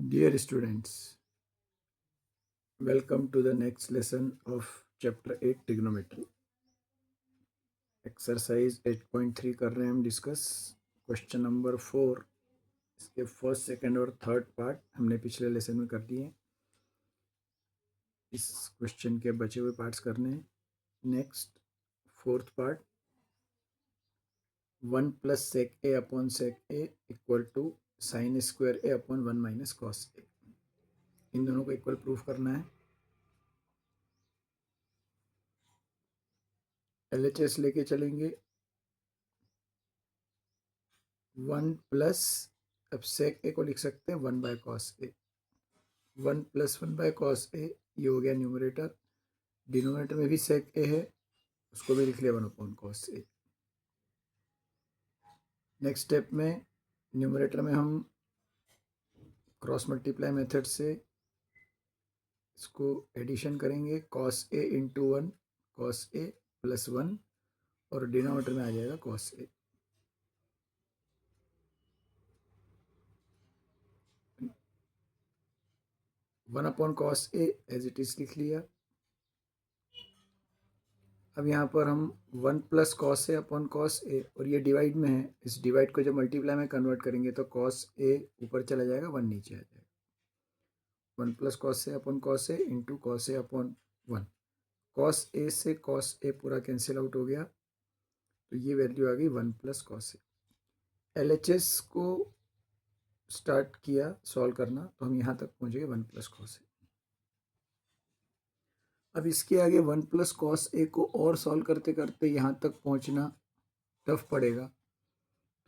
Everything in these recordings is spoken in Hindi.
Dear students, welcome to the next lesson of chapter 8 trigonometry. Exercise 8.3 कर रहे हैं हम डिस्कस. क्वेश्चन नंबर 4 इसके फर्स्ट सेकंड और थर्ड पार्ट हमने पिछले लेसन में कर दिए. इस क्वेश्चन के बचे हुए पार्ट्स करने हैं. Next fourth part, 1 plus sec A upon sec A equal to sine square A upon 1 minus cos A. इन दोनों को इक्वल प्रूफ करना है. LHS लेके चलेंगे. 1 प्लस, अब सेक ए को लिख सकते हैं 1 by cos A. 1 plus 1 by cos A, ये हो गया न्यूमरेटर. डिनोमिनेटर में भी सेक ए है, उसको भी लिख लिया 1 upon cos A. Next step में न्यूमरेटर में हम क्रॉस मल्टीप्लाई मेथड से इसको एडिशन करेंगे. Cos A into 1 cos A plus 1, और डिनोमिनेटर में आ जाएगा cos A. One upon cos A as it is लिख लिया. अब यहाँ पर हम 1 प्लस cos A upon cos A, और ये डिवाइड में है, इस डिवाइड को जब मल्टीप्लाई में कन्वर्ट करेंगे तो कॉस ए ऊपर चला जाएगा, 1 नीचे आ जाएगा. 1 प्लस cos A upon cos A into cos A upon 1. Cos ए से कॉस ए पूरा कैंसिल आउट हो गया, तो ये वैल्यू आ गई 1 प्लस कॉस ए. LHS को स्टार्ट किया सॉल्व करना, तो हम यहाँ तक पहुँच गए 1 प्लस कॉस ए. अब इसके आगे 1 प्लस कॉस ए को और सॉल्व करते करते यहाँ तक पहुँचना टफ पड़ेगा,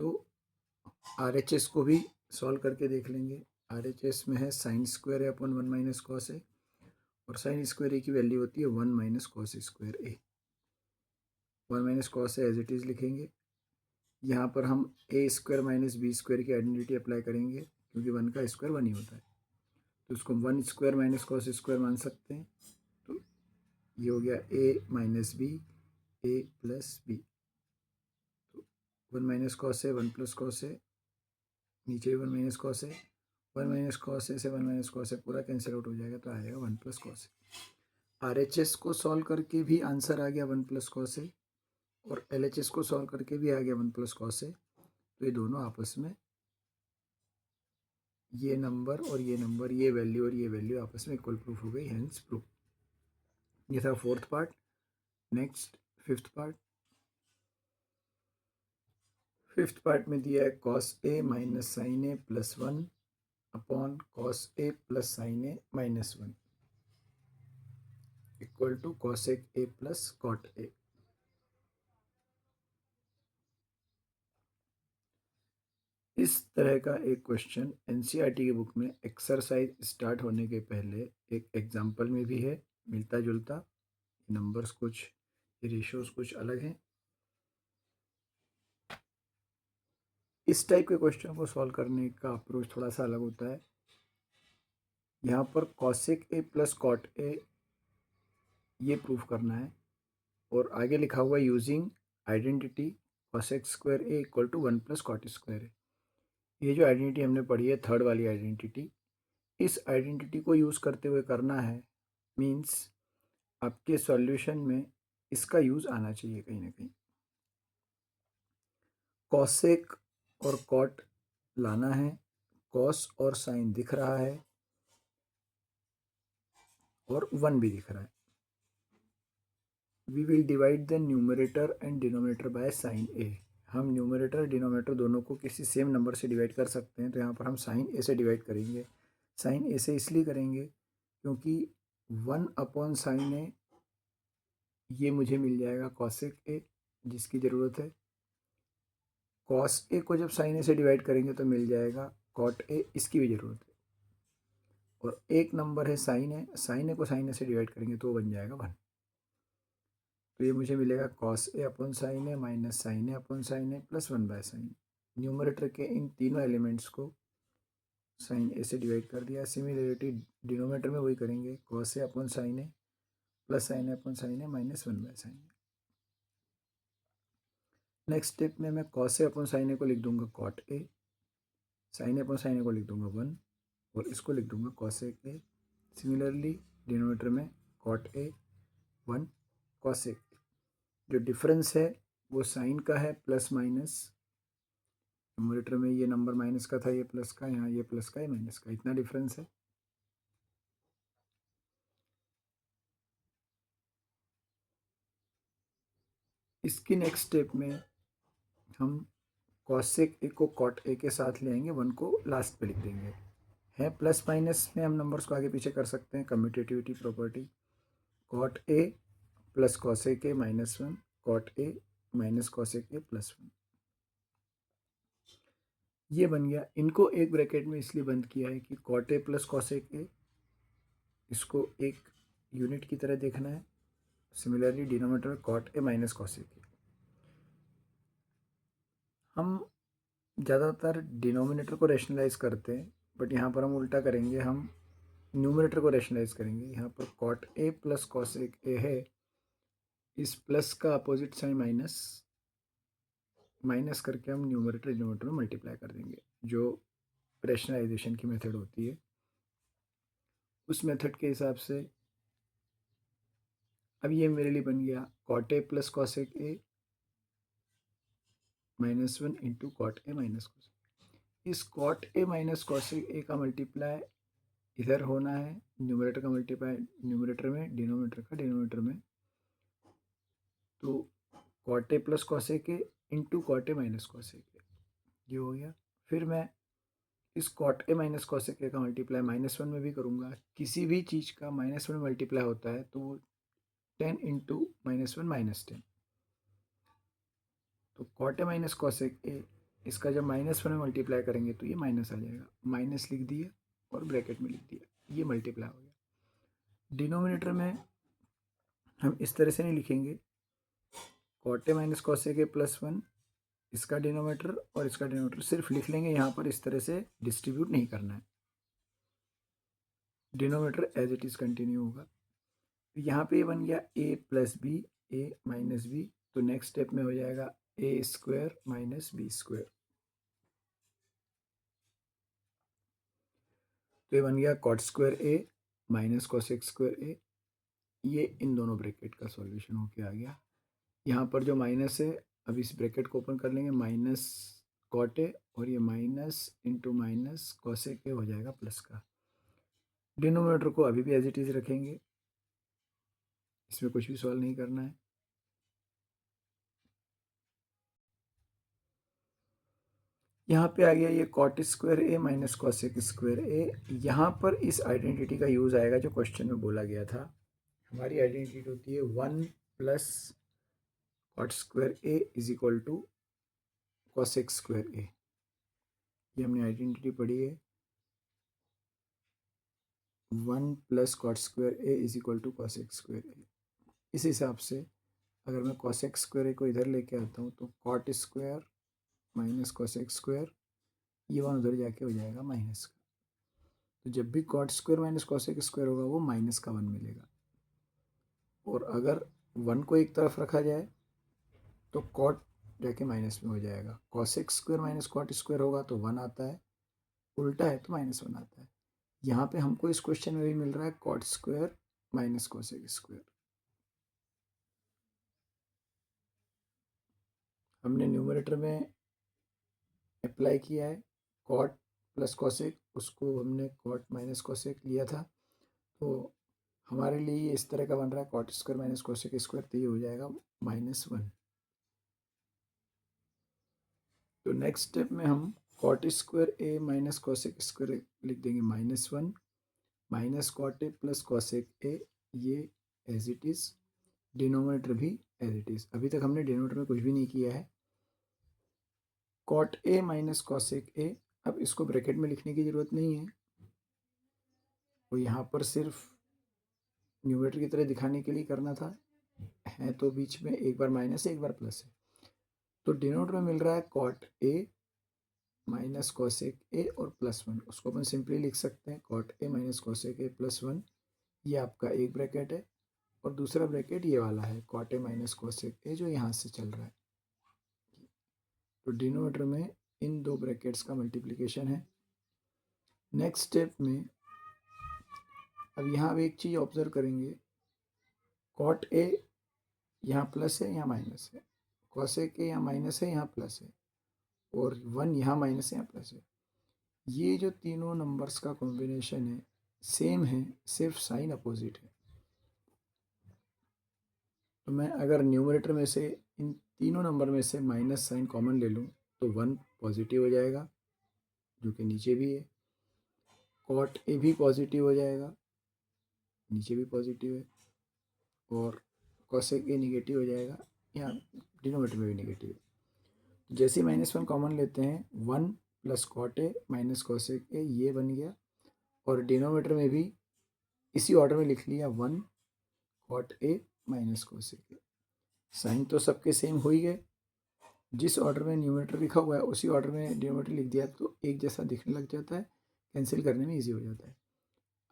तो RHS को भी सॉल्व करके देख लेंगे. RHS में है sine square A upon 1 minus cos A, और साइन स्क्वायर ए की वैल्यू होती है 1 minus cos square A. 1 minus cos A as it is लिखेंगे. यहाँ पर हम A square minus B square की आइडेंटिटी अप्लाई करेंगे, क्योंकि 1 का स्क्वायर 1 ही होता है, तो उसको 1 स्क्वायर माइनस कॉस स्क्वायर मान सकते हैं. तो ये हो गया ए minus b, a plus b. तो 1 माइनस कॉस ए 1 प्लस कॉस ए, नीचे 1 minus cos A. 1 minus cos ए से 1 माइनस कॉस ए पूरा कैंसिल आउट हो जाएगा, तो आ जाएगा 1 प्लस कॉस ए. RHS को सॉल्व करके भी आंसर आ गया 1 प्लस कॉस ए, और LHS को सॉल्व करके भी आ गया 1 प्लस कॉस ए. तो ये दोनों आपस में, ये नंबर और ये नंबर, ये वैल्यू और ये वैल्यू आपस में इक्वल प्रूफ हो गई, हेंस प्रूफ. ये था fourth part. Next fifth part. Fifth part में दिया है cos A minus sine A plus 1 upon cos A plus sine A minus 1 equal to cosec A plus cot A. इस तरह का एक क्वेश्चन NCERT की बुक में एक्सरसाइज स्टार्ट होने के पहले एक एग्जाम्पल में भी है, मिलता जुलता. नंबर्स कुछ, रेशियोज कुछ अलग हैं. इस टाइप के क्वेश्चन को सॉल्व करने का अप्रोच थोड़ा सा अलग होता है. यहाँ पर cosec A plus cot A ये प्रूफ करना है, और आगे लिखा हुआ using identity cosec square A equal to 1 plus cot square A. ये जो आइडेंटिटी हमने पढ़ी है, थर्ड वाली आइडेंटिटी, इस आइडेंटिटी को यूज़ करते हुए करना है. मीन्स आपके सॉल्यूशन में इसका यूज़ आना चाहिए कहीं ना कहीं. कॉसेक और कॉट लाना है, कॉस और साइन दिख रहा है, और 1 भी दिख रहा है. We will divide the numerator and denominator by sine A. हम न्यूमरेटर डिनोमिनेटर दोनों को किसी सेम नंबर से डिवाइड कर सकते हैं, तो यहाँ पर हम साइन ए से डिवाइड करेंगे. साइन ए से इसलिए करेंगे क्योंकि 1 अपॉन साइन ए ये मुझे मिल जाएगा कॉसेक ए, जिसकी ज़रूरत है. कॉस ए को जब साइन ए से डिवाइड करेंगे तो मिल जाएगा कॉट ए, इसकी भी ज़रूरत है. और एक नंबर है साइन ए, साइन ए को साइन ए से डिवाइड करेंगे तो बन जाएगा 1. तो ये मुझे मिलेगा cos A upon sine A minus sine A upon sine A plus 1 by sine. Numerator के इन तीनों एलिमेंट्स को साइन ए से डिवाइड कर दिया. सिमिलरिटी डिनोमिनेटर में वही करेंगे, cos A upon sine A plus sine A upon sine A minus 1 by sine A. Next step में मैं cos A upon sine A को लिख दूंगा cot A, sine A upon sine A को लिख दूंगा 1, और इसको लिख दूंगा कॉसेक ए। सिमिलरली डिनोमिनेटर में कॉट ए 1 कॉसेक। जो डिफरेंस है वो साइन का है, प्लस माइनस। न्यूमरेटर में ये नंबर माइनस का था, ये प्लस का, यहाँ ये प्लस का, ये माइनस का, इतना डिफरेंस है। इसकी नेक्स्ट स्टेप में हम कॉसेक ए को कॉट ए के साथ ले आएंगे, 1 को लास्ट पे लिख देंगे। है प्लस माइनस में हम नंबर्स को आगे पीछे कर सकते हैं, commutativity property. Cot A plus cosec A -1, cot A minus cosec A +1, ये बन गया। इनको एक ब्रैकेट में इसलिए बंद किया है कि cot A plus cosec A, इसको एक यूनिट की तरह देखना है। सिमिलरली डिनोमिनेटर में cot A minus cosec A. हम ज़्यादातर डिनोमिनेटर को रैशनलाइज करते हैं, बट यहाँ पर हम उल्टा करेंगे, हम न्यूमरेटर को रैशनलाइज करेंगे। यहाँ पर cot A plus cosec A है, इस प्लस का अपोजिट साइन माइनस, माइनस करके हम न्यूमरेटर डिनोमिनेटर में मल्टीप्लाई कर देंगे, जो रैशनलाइजेशन की मेथड होती है। उस मेथड के हिसाब से अब ये मेरे लिए बन गया cot A plus cosec A -1 into cot A minus cosec. इस cot A minus cosec A का मल्टीप्लाई इधर होना है, न्यूमरेटर का मल्टीप्लाई न्यूमरेटर में, डिनोमिनेटर का डिनोमिनेटर में। तो cot A plus cosec A into cot A minus cosec A, ये हो गया। फिर मैं इस cot A minus cosec A का मल्टीप्लाई -1 में भी करूँगा। किसी भी चीज़ का -1 में मल्टीप्लाई होता है तो वो 10 इंटू -1 -10। तो cot A minus cosec A, इसका जब -1 में मल्टीप्लाई करेंगे तो ये माइनस आ जाएगा, माइनस लिख दिया और ब्रैकेट में लिख दिया, ये मल्टीप्लाई हो गया। डिनोमिनेटर में हम इस तरह से नहीं लिखेंगे, cot A minus cosec A +1, इसका डिनोमिनेटर और इसका डिनोमिनेटर सिर्फ लिख लेंगे, यहाँ पर इस तरह से डिस्ट्रीब्यूट नहीं करना है। Denominator as it is continue होगा। तो यहाँ पे बन गया a plus B, a minus B. तो नेक्स्ट स्टेप में हो जाएगा a² माइनस b²। तो ये बन गया cot² a minus cosec² a। ये इन दोनों ब्रैकेट का सॉल्यूशन होके आ गया। यहाँ पर जो माइनस है, अब इस ब्रैकेट को ओपन कर लेंगे, माइनस कॉट ए, और ये माइनस इंटू माइनस कॉसेक ए हो जाएगा प्लस का। डिनोमिनेटर को अभी भी एज इट इज़ रखेंगे, इसमें कुछ भी सॉल्व नहीं करना है। यहाँ पे आ गया ये cot² a minus cosec² a। यहाँ पर इस आइडेंटिटी का यूज़ आएगा जो क्वेश्चन में बोला गया था। हमारी आइडेंटिटी होती है 1 plus cot² a is equal to cosec² a। ये हमने आइडेंटिटी पढ़ी है, 1 plus cot² a is equal to cosec² a। इस हिसाब से अगर मैं cosec² a को इधर लेके आता हूँ तो cot² माइनस cosec², ये 1 उधर जाके हो जाएगा माइनस का। तो जब भी cot² माइनस cosec² होगा वो -1 मिलेगा। और अगर 1 को एक तरफ रखा जाए तो cot जाके माइनस में हो जाएगा। cosec² माइनस cot² होगा तो 1 आता है, उल्टा है तो -1 आता है। यहाँ पे हमको इस क्वेश्चन में भी मिल रहा है cot² माइनस cosec²। हमने न्यूमरेटर में अप्लाई किया है cot प्लस cosec, उसको हमने cot माइनस cosec लिया था, तो हमारे लिए इस तरह का बन रहा है cot² माइनस cosec², तो ये हो जाएगा -1। तो नेक्स्ट स्टेप में हम cot² a माइनस cosec² लिख देंगे -1, minus cot a plus cosec a, ये एज इट इज़। डिनोमिनेटर भी एज इट इज़। अभी तक हमने डिनोमिनेटर में कुछ भी नहीं किया है। cot a minus cosec a, अब इसको ब्रैकेट में लिखने की ज़रूरत नहीं है, वो यहाँ पर सिर्फ न्यूमरेटर की तरह दिखाने के लिए करना था। है तो बीच में एक बार माइनस है, एक बार प्लस है। तो डिनोमिनेटर में मिल रहा है cot a minus cosec a और +1, उसको अपन सिंपली लिख सकते हैं cot a minus cosec a +1। ये आपका एक ब्रैकेट है और दूसरा ब्रैकेट ये वाला है cot a minus cosec a जो यहाँ से चल रहा है। तो डिनोमिनेटर में इन दो ब्रैकेट्स का मल्टीप्लिकेशन है। नेक्स्ट स्टेप में अब यहाँ एक चीज़ ऑब्जर्व करेंगे, कॉट ए यहाँ प्लस है, यहाँ माइनस है, कॉसेक ए यहाँ माइनस है, यहाँ प्लस है, और 1 यहाँ माइनस है, यहाँ प्लस है। ये जो तीनों नंबर्स का कॉम्बिनेशन है सेम है, सिर्फ साइन अपोजिट है। तो मैं अगर न्यूमरेटर में से इन तीनों नंबर में से माइनस साइन कॉमन ले लूँ तो 1 पॉजिटिव हो जाएगा, जो कि नीचे भी है। कॉट ए भी पॉजिटिव हो जाएगा, नीचे भी पॉजिटिव है, और कॉसेक ए निगेटिव हो जाएगा, यहाँ डिनोमिनेटर में भी निगेटिव है। तो जैसे -1 कॉमन लेते हैं, 1 plus cot A minus cosec A, ये बन गया, और डिनोमिनेटर में भी इसी ऑर्डर में लिख लिया, 1 cot A minus cosec A. Sign तो सबके सेम हो ही गए, जिस ऑर्डर में न्यूमरेटर लिखा हुआ है उसी ऑर्डर में डिनोमिनेटर लिख दिया तो एक जैसा दिखने लग जाता है, कैंसिल करने में ईजी हो जाता है।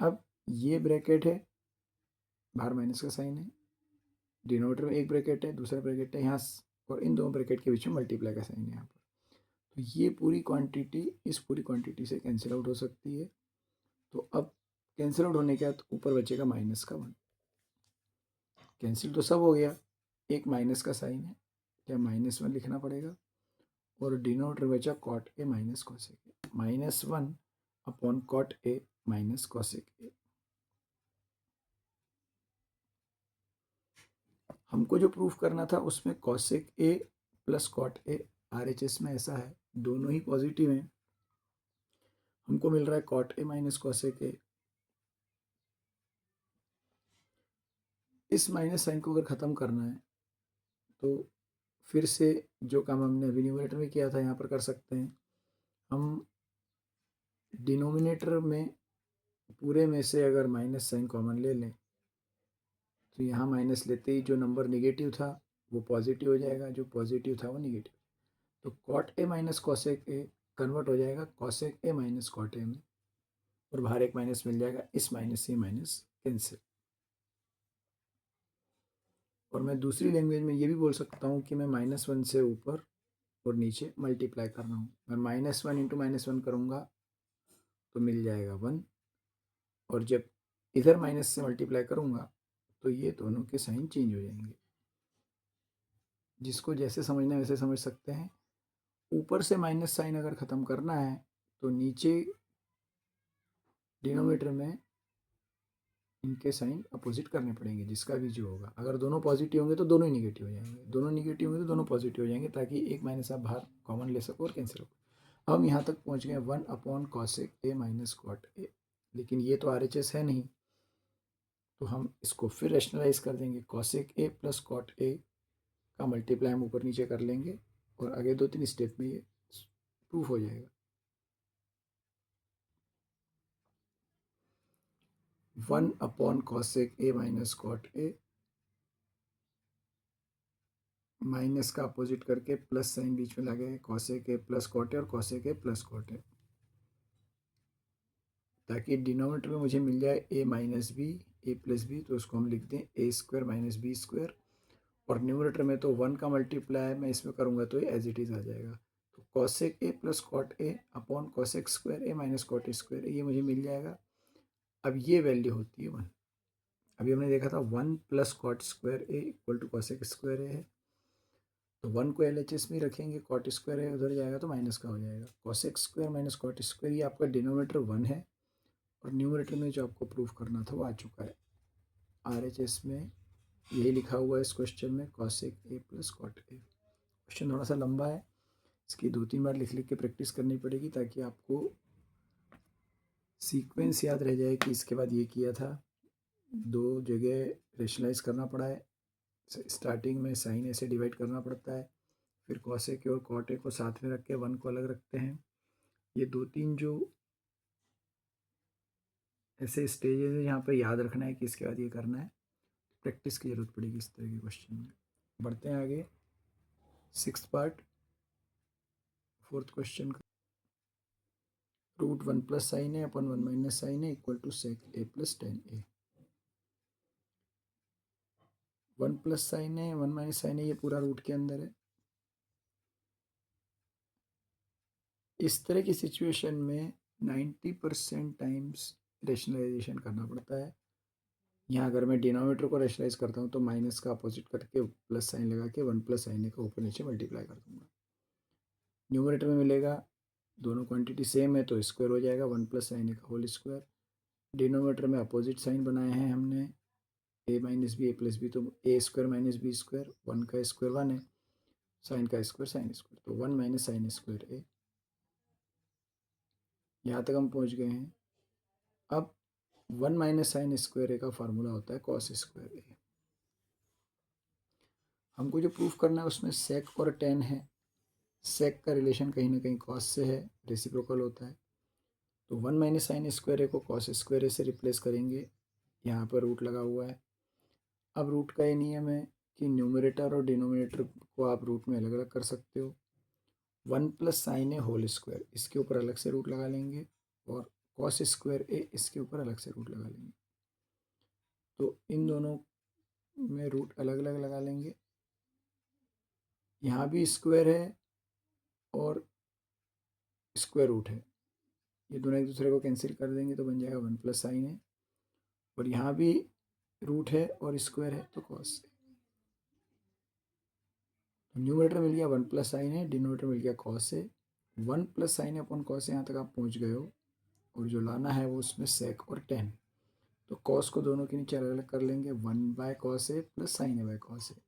अब ये ब्रैकेट है, बाहर माइनस का साइन है, डिनोमिनेटर में एक ब्रैकेट है, दूसरा ब्रैकेट है यहाँ, और इन दोनों ब्रैकेट के बीच में मल्टीप्लाई का साइन है यहाँ पर। तो ये पूरी क्वांटिटी इस पूरी क्वांटिटी से कैंसिल आउट हो सकती है। तो अब कैंसिल आउट होने के बाद ऊपर बचेगा माइनस का 1। कैंसिल तो सब हो गया, एक माइनस का साइन है, क्या -1 लिखना पड़ेगा, और डिनोमिनेटर बचा cot A minus cosec A, -1 upon cot A minus cosec A. हमको जो प्रूफ करना था उसमें cosec A plus cot A, RHS में ऐसा है, दोनों ही पॉजिटिव हैं। हमको मिल रहा है cot A minus cosec A. इस माइनस साइन को अगर ख़त्म करना है तो फिर से जो काम हमने अभी न्यूमरेटर में किया था यहाँ पर कर सकते हैं। हम डिनोमिनेटर में पूरे में से अगर माइनस साइन कॉमन ले लें तो यहाँ माइनस लेते ही जो नंबर निगेटिव था वो पॉजिटिव हो जाएगा, जो पॉजिटिव था वो निगेटिव। तो cot A minus cosec A convert हो जाएगा cosec A minus cot A में, और बाहर एक माइनस मिल जाएगा, इस माइनस से माइनस कैंसिल। और मैं दूसरी लैंग्वेज में ये भी बोल सकता हूँ कि मैं -1 से ऊपर और नीचे मल्टीप्लाई कर रहा हूँ। मैं -1 इंटू -1 करूँगा तो मिल जाएगा 1, और जब इधर माइनस से मल्टीप्लाई करूँगा तो ये दोनों के साइन चेंज हो जाएंगे। जिसको जैसे समझना है वैसे समझ सकते हैं। ऊपर से माइनस साइन अगर ख़त्म करना है तो नीचे डिनोमिनेटर में इनके साइन अपोजिट करने पड़ेंगे, जिसका भी जो होगा। अगर दोनों पॉजिटिव होंगे तो दोनों ही निगेटिव हो जाएंगे, दोनों निगेटिव होंगे तो दोनों पॉजिटिव हो जाएंगे, ताकि एक माइनस आप बाहर कॉमन ले सको और कैंसिल हो। हम यहाँ तक पहुँच गए 1 upon cosec A minus cot A, लेकिन ये तो RHS है नहीं, तो हम इसको फिर रेशनलाइज कर देंगे। Cosec A plus cot A का मल्टीप्लाई हम ऊपर नीचे कर लेंगे, और आगे 2-3 स्टेप में ये प्रूफ हो जाएगा। 1 upon cosec A minus cot A, minus का अपोजिट करके प्लस साइन बीच में लगे, cosec A plus cot A और cosec A plus cot A, ताकि डिनोमिनेटर में मुझे मिल जाए a minus b a plus b, तो उसको हम लिख दें a square minus B square. और न्यूमरेटर में तो 1 का मल्टीप्लाई मैं इसमें करूँगा तो ये एज इट इज़ आ जाएगा। तो cosec A plus cot A upon cosec square A minus cot square A, ये मुझे मिल जाएगा। अब ये वैल्यू होती है 1। अभी हमने देखा था 1 plus cot square A equal to cosec square A है, तो 1 को LHS में रखेंगे, कॉट स्क्वायर है उधर जाएगा तो माइनस का हो जाएगा। Cosec square minus cot square, ये आपका डिनोमिनेटर 1 है, और न्यूमरेटर में जो आपको प्रूफ करना था वो आ चुका है। RHS में यही लिखा हुआ है इस क्वेश्चन में, cosec A plus cot A. Question थोड़ा सा लंबा है, इसकी 2-3 बार लिख लिख के प्रैक्टिस करनी पड़ेगी, ताकि आपको सीक्वेंस याद रह जाए कि इसके बाद ये किया था। 2 जगह रेशनलाइज करना पड़ा है, स्टार्टिंग में साइन ऐसे डिवाइड करना पड़ता है, फिर कॉसेक ए और कॉट ए को साथ में रख के 1 को अलग रखते हैं। ये 2-3 जो ऐसे स्टेजेस है यहाँ पे याद रखना है कि इसके बाद ये करना है। प्रैक्टिस की ज़रूरत पड़ेगी इस तरह के क्वेश्चन में। बढ़ते हैं आगे, 6th पार्ट, 4th क्वेश्चन का। √1 प्लस साइन है अपन 1 माइनस साइन है equal to sec A plus tan A. 1 plus sine है 1 माइनस साइन है, ये पूरा रूट के अंदर है। इस तरह की सिचुएशन में 90% टाइम्स रेशनलाइजेशन करना पड़ता है। यहाँ अगर मैं डिनोमिनेटर को रेशनलाइज करता हूँ तो माइनस का अपोजिट करके प्लस साइन लगा के 1 प्लस साइन का ऊपर नीचे मल्टीप्लाई कर दूंगा। न्यूमरेटर में मिलेगा, दोनों क्वांटिटी सेम है तो स्क्वायर हो जाएगा 1 प्लस साइन का होल स्क्वायर। डिनोमिनेटर में अपोजिट साइन बनाए हैं हमने, ए minus b a plus b, तो ए स्क्वायर माइनस बी स्क्वायर, 1 का स्क्वायर 1 है, साइन का स्क्वायर साइन स्क्वायर, तो 1 माइनस साइन स्क्वायर ए। यहाँ तक हम पहुँच गए हैं। अब 1 माइनस साइन स्क्वायर ए का फार्मूला होता है कॉस स्क्वायर ए। हमको जो प्रूफ करना है उसमें सेक और टेन है। सेक का रिलेशन कहीं ना कहीं कॉस से है, रेसिप्रोकल होता है। तो 1 माइनस साइन स्क्वायर ए को कॉस स्क्वायर ए से रिप्लेस करेंगे। यहाँ पर रूट लगा हुआ है। अब रूट का ये नियम है कि न्यूमरेटर और डिनोमिनेटर को आप रूट में अलग अलग कर सकते हो। 1 प्लस साइन ए होल स्क्वायर, इसके ऊपर अलग से रूट लगा लेंगे, और कॉस स्क्वायर ए इसके ऊपर अलग से रूट लगा लेंगे। तो इन दोनों में रूट अलग अलग लगा लेंगे। यहाँ भी स्क्वायर है और स्क्वायर रूट है, ये दोनों एक दूसरे को कैंसिल कर देंगे तो बन जाएगा 1 प्लस साइन है। और यहाँ भी रूट है और स्क्वायर है तो कॉस है। तो न्यूमरेटर मिल गया 1 प्लस साइन है, डिनोमिनेटर मिल गया कॉस है। 1 प्लस साइन अपॉन कॉस है, यहाँ तक आप पहुँच गए हो। और जो लाना है वो उसमें सेक और टेन। तो कॉस को दोनों के नीचे अलग अलग कर लेंगे, 1 by cos A plus sine A by cos A.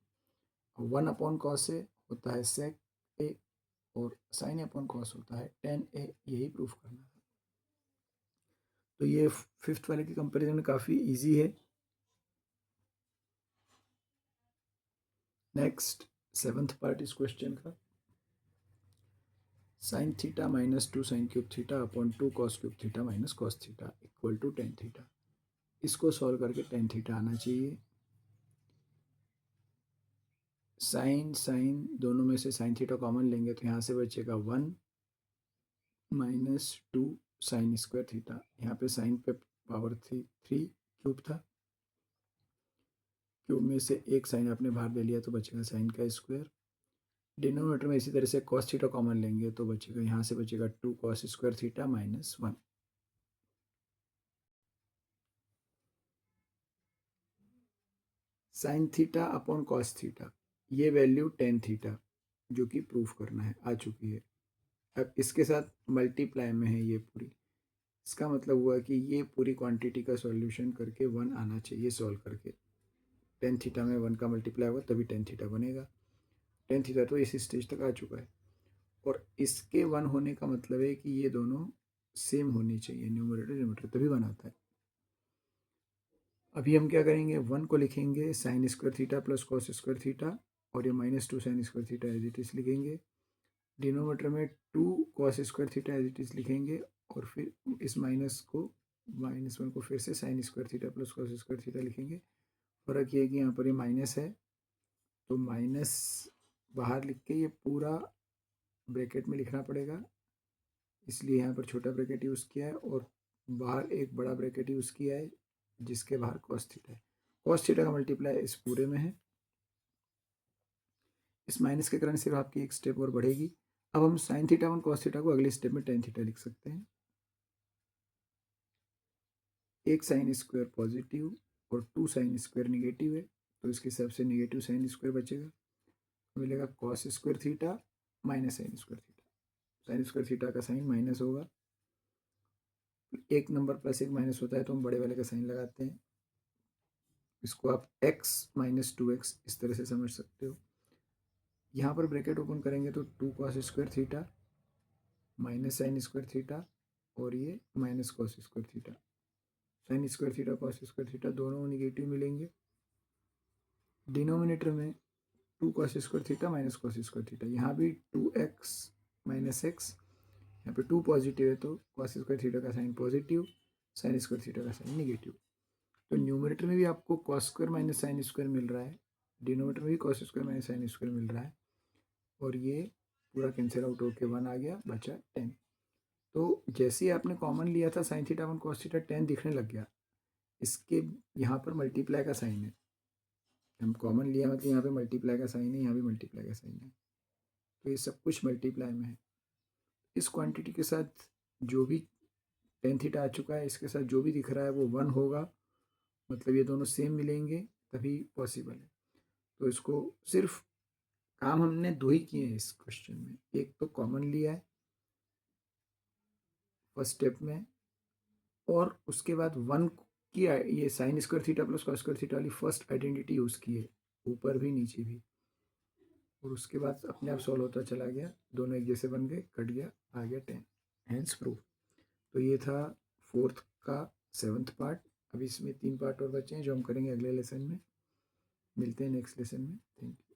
1 upon cos A होता है सेक ए और साइन ए अपॉन कॉस होता है टेन ए। यही प्रूफ करना है। तो ये फिफ्थ वाले की कंपेरिजन में काफ़ी इजी है। नेक्स्ट सेवंथ पार्ट इस क्वेश्चन का, sine theta minus 2 sine cube theta upon 2 cos cube theta minus cos theta equal to tan theta. इसको सॉल्व करके टेन थीटा आना चाहिए। साइन साइन दोनों में से साइन थीटा कॉमन लेंगे तो यहाँ से बचेगा 1 माइनस 2 साइन स्क्वायर थीटा। यहाँ पे साइन पे पावर थी 3 क्यूब था, क्यूब में से एक साइन आपने बाहर ले लिया तो बचेगा साइन का स्क्वायर। डिनोमिनेटर में इसी तरह से कॉस थीटा कॉमन लेंगे तो बचेगा, यहाँ से बचेगा 2 cos square theta minus 1। Sine theta upon cos theta, ये वैल्यू टेन थीटा जो कि प्रूफ करना है आ चुकी है। अब इसके साथ मल्टीप्लाई में है ये पूरी, इसका मतलब हुआ कि ये पूरी क्वांटिटी का सॉल्यूशन करके 1 आना चाहिए सॉल्व करके। टेन थीटा में 1 का मल्टीप्लाई होगा तभी टेन थीटा बनेगा। टेन थीटा तो इस स्टेज तक आ चुका है। और इसके 1 होने का मतलब है कि ये दोनों सेम होनी चाहिए, न्यूमरेटर डिनोमिनेटर, तभी बनाता है। अभी हम क्या करेंगे, 1 को लिखेंगे sine square theta plus cos square theta, और ये minus 2 sine square theta as it is लिखेंगे। डिनोमीटर में 2 cos square theta as it is लिखेंगे, और फिर इस -1 को फिर से sine square theta plus cos square theta लिखेंगे। फ़र्क ये है कि यहाँ पर ये माइनस है तो माइनस बाहर लिख के ये पूरा ब्रैकेट में लिखना पड़ेगा, इसलिए यहाँ पर छोटा ब्रैकेट यूज़ किया है और बाहर एक बड़ा ब्रैकेट यूज़ किया है जिसके बाहर कॉस थीटा है। कॉस थीटा का मल्टीप्लाई इस पूरे में है। इस माइनस के कारण सिर्फ आपकी एक स्टेप और बढ़ेगी। अब हम sine theta one cos theta को अगले स्टेप में टेन थीटा लिख सकते हैं। एक साइन स्क्वायर पॉजिटिव और 2 साइन स्क्वायर निगेटिव है, तो इसके हिसाब से निगेटिव साइन स्क्वायर बचेगा, मिलेगा cos square theta minus sine square theta. Sign square theta का साइन माइनस होगा, एक नंबर प्लस एक माइनस होता है तो हम बड़े वाले का साइन लगाते हैं। इसको आप x माइनस 2x इस तरह से समझ सकते हो। यहाँ पर ब्रैकेट ओपन करेंगे तो 2 cos square theta minus sine square theta, और ये minus cos square theta. Sign square theta cos square theta दोनों निगेटिव मिलेंगे। डिनोमिनेटर में 2 cos square theta minus cos square theta, यहाँ भी 2x माइनस एक्स, यहाँ पे 2 पॉजिटिव है तो कॉस स्क्वायर थीटा का sign positive, sine square theta का साइन निगेटिव। तो न्यूमरेटर में भी आपको cos square minus sine square मिल रहा है, डिनोमिनेटर में भी cos square minus sine square मिल रहा है, और ये पूरा कैंसिल आउट होकर 1 आ गया, बचा 10। तो जैसे ही आपने कॉमन लिया था sine theta one cos theta 10 दिखने लग गया। इसके यहाँ पर मल्टीप्लाई का साइन है, हम कॉमन लिया मतलब यहाँ पे मल्टीप्लाई का साइन है, यहाँ भी मल्टीप्लाई का साइन है, तो ये सब कुछ मल्टीप्लाई में है। इस क्वांटिटी के साथ जो भी टेन थीटा आ चुका है, इसके साथ जो भी दिख रहा है वो 1 होगा, मतलब ये दोनों सेम मिलेंगे तभी पॉसिबल है। तो इसको सिर्फ काम हमने 2 ही किए हैं इस क्वेश्चन में, एक तो कॉमन लिया है फर्स्ट स्टेप में, और उसके बाद 1 की ये sign square theta plus cos square theta वाली फर्स्ट आइडेंटिटी यूज़ की है, ऊपर भी नीचे भी, और उसके बाद अपने आप सॉल्व होता चला गया, दोनों एक जैसे बन गए, कट गया, आ गया 10, हेंस प्रूफ। तो ये था 4th का 7th पार्ट। अभी इसमें 3 पार्ट और बचे हैं जो हम करेंगे अगले लेसन में। मिलते हैं नेक्स्ट लेसन में। Thank you.